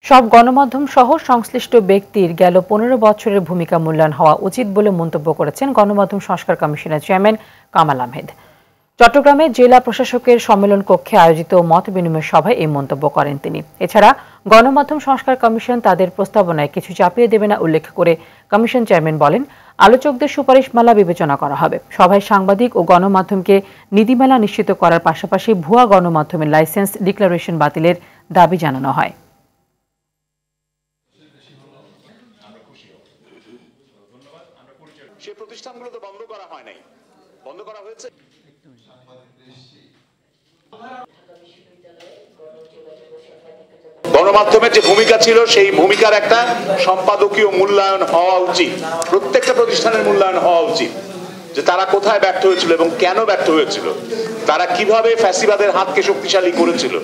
সব গণমাধ্যম সহ সংশ্লিষ্ট ব্যক্তির গেল ১৫ বছরের ভূমিকা মূল্যায়ন হওয়া উচিত বলে মন্তব্য করেছেন গণমাধ্যম সংস্কার কমিশনের চেয়ারম্যান কামাল আহমেদ। চট্টগ্রামে জেলা প্রশাসকের সম্মেলন কক্ষে আয়োজিত মত বিনিময় সভায় এই মন্তব্য করেন তিনি। এছাড়া গণমাধ্যম সংস্কার কমিশন তাদের প্রস্তাবনায় কিছু চাপিয়ে দেবে না উল্লেখ করে কমিশন চেয়ারম্যান বলেন, আলোচকদের সুপারিশমালা বিবেচনা করা হবে। সভায় সাংবাদিক ও গণমাধ্যমকে নীতিমালা নিশ্চিত করার পাশাপাশি ভুয়া গণমাধ্যমের লাইসেন্স ডিক্লারেশন বাতিলের দাবি জানানো হয়। সে প্রতিষ্ঠানগুলো তো বন্ধ করা হয় নাই, বন্ধ করা হয়েছে। গণমাধ্যমের যে ভূমিকা ছিল সেই ভূমিকার একটা সম্পাদকীয় মূল্যায়ন হওয়া উচিত, প্রত্যেকটা প্রতিষ্ঠানের মূল্যায়ন হওয়া উচিত, যে তারা কোথায় ব্যর্থ হয়েছিল এবং কেন ব্যর্থ হয়েছিল, তারা কিভাবে ফ্যাসিবাদের হাতকে শক্তিশালী করেছিল।